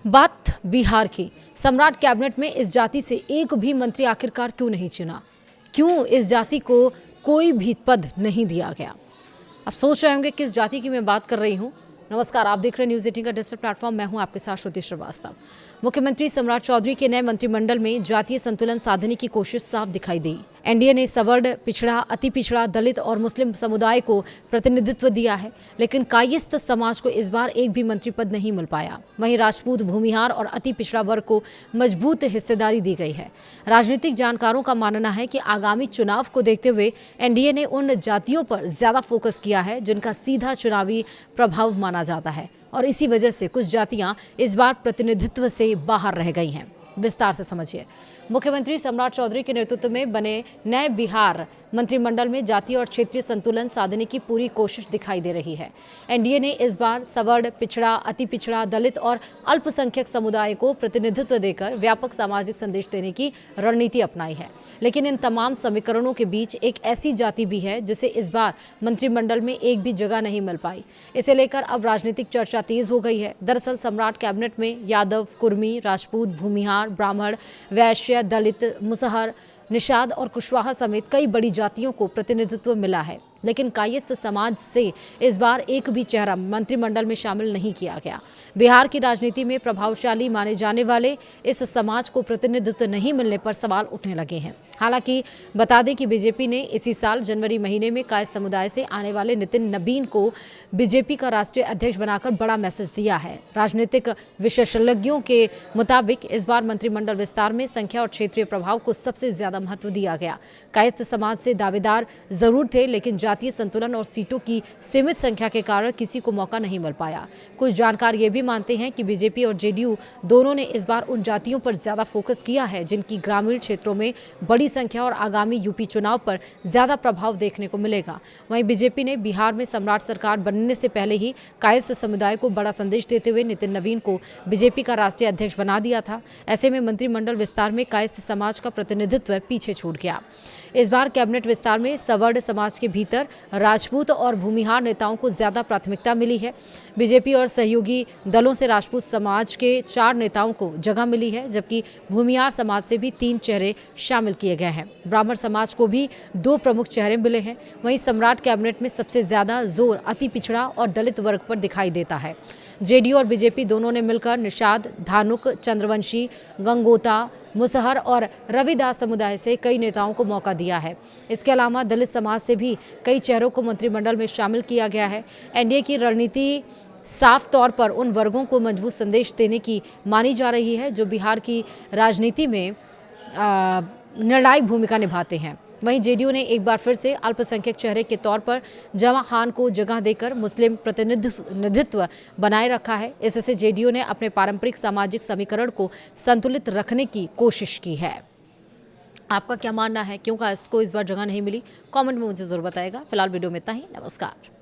बात बिहार की। सम्राट कैबिनेट में इस जाति से एक भी मंत्री आखिरकार क्यों नहीं चुना? क्यों इस जाति को कोई भी पद नहीं दिया गया? आप सोच रहे होंगे किस जाति की मैं बात कर रही हूं। नमस्कार, आप देख रहे हैं न्यूज़ 18 का डिजिटल प्लेटफॉर्म। मैं हूं आपके साथ श्रुति श्रीवास्तव। मुख्यमंत्री सम्राट चौधरी के नए मंत्रिमंडल में जातीय संतुलन साधने की कोशिश साफ दिखाई दी। एनडीए ने सवर्ण, पिछड़ा, अति पिछड़ा, दलित और मुस्लिम समुदाय को प्रतिनिधित्व दिया है, लेकिन कायस्थ समाज को इस बार एक भी मंत्री पद नहीं मिल पाया। वहीं राजपूत, भूमिहार और अति पिछड़ा वर्ग को मजबूत हिस्सेदारी दी गई है। राजनीतिक जानकारों का मानना है कि आगामी चुनाव को देखते हुए एनडीए ने उन जातियों पर ज्यादा फोकस किया है जिनका सीधा चुनावी प्रभाव माना जाता है, और इसी वजह से कुछ जातियां इस बार प्रतिनिधित्व से बाहर रह गई हैं। विस्तार से समझिए। मुख्यमंत्री सम्राट चौधरी के नेतृत्व में बने नए बिहार मंत्रिमंडल में जातीय और क्षेत्रीय संतुलन साधने की पूरी कोशिश दिखाई दे रही है। एनडीए ने इस बार सवर्ण, पिछड़ा, अति पिछड़ा, दलित और अल्पसंख्यक समुदाय को प्रतिनिधित्व देकर व्यापक सामाजिक संदेश देने की रणनीति अपनाई है। लेकिन इन तमाम समीकरणों के बीच एक ऐसी जाति भी है जिसे इस बार मंत्रिमंडल में एक भी जगह नहीं मिल पाई। इसे लेकर अब राजनीतिक चर्चा तेज हो गई है। दरअसल सम्राट कैबिनेट में यादव, कुर्मी, राजपूत, भूमिहार, ब्राह्मण, वैश्य, दलित, मुसहर, निषाद और कुशवाहा समेत कई बड़ी जातियों को प्रतिनिधित्व मिला है, लेकिन कायस्थ समाज से इस बार एक भी चेहरा मंत्रिमंडल में शामिल नहीं किया गया। बिहार की राजनीति में प्रभावशाली माने जाने वाले इस समाज को प्रतिनिधित्व नहीं मिलने पर सवाल उठने लगे हैं। हालांकि बता दें कि बीजेपी ने इसी साल जनवरी महीने में कायस्थ समुदाय से आने वाले नितिन नबीन को बीजेपी का राष्ट्रीय अध्यक्ष बनाकर बड़ा मैसेज दिया है। राजनीतिक विशेषज्ञों के मुताबिक इस बार मंत्रिमंडल विस्तार में संख्या और क्षेत्रीय प्रभाव को सबसे ज्यादा महत्व दिया गया। कायस्थ समाज से दावेदार जरूर थे, लेकिन जातीय संतुलन और सीटों की सीमित संख्या के कारण किसी को मौका नहीं मिल पाया। कुछ जानकार ये भी मानते हैं कि बीजेपी और जेडीयू दोनों ने इस बार उन जातियों पर ज्यादा फोकस किया है जिनकी ग्रामीण क्षेत्रों में बड़ी संख्या और आगामी यूपी चुनाव पर ज्यादा प्रभाव देखने को मिलेगा। वहीं बीजेपी ने बिहार में सम्राट सरकार बनने से पहले ही कायस्थ समुदाय को बड़ा संदेश देते हुए नितिन नवीन को बीजेपी का राष्ट्रीय अध्यक्ष बना दिया था। ऐसे में मंत्रिमंडल विस्तार में कायस्थ समाज का प्रतिनिधित्व पीछे छूट गया। इस बार कैबिनेट विस्तार में सवर्ण समाज के भीतर राजपूत और भूमिहार नेताओं को ज्यादा प्राथमिकता मिली है। बीजेपी और सहयोगी दलों से राजपूत समाज के 4 नेताओं को जगह मिली है, जबकि भूमिहार समाज से भी 3 चेहरे शामिल किए गए हैं। ब्राह्मण समाज को भी 2 प्रमुख चेहरे मिले हैं। वहीं सम्राट कैबिनेट में सबसे ज्यादा जोर अति पिछड़ा और दलित वर्ग पर दिखाई देता है। जेडीयू और बीजेपी दोनों ने मिलकर निषाद, धानुक, चंद्रवंशी, गंगोता, मुसहर और रविदास समुदाय से कई नेताओं को मौका दिया है। इसके अलावा दलित समाज से भी कई चेहरों को मंत्रिमंडल में शामिल किया गया है। एनडीए की रणनीति साफ तौर पर उन वर्गों को मजबूत संदेश देने की मानी जा रही है जो बिहार की राजनीति में निर्णायक भूमिका निभाते हैं। वहीं जेडीयू ने एक बार फिर से अल्पसंख्यक चेहरे के तौर पर जमा खान को जगह देकर मुस्लिम प्रतिनिधित्व बनाए रखा है। इससे जेडीयू ने अपने पारंपरिक सामाजिक समीकरण को संतुलित रखने की कोशिश की है। आपका क्या मानना है? क्यों कायस्थ को इस बार जगह नहीं मिली? कमेंट में मुझे जरूर बताएगा। फिलहाल वीडियो में इतना ही। नमस्कार।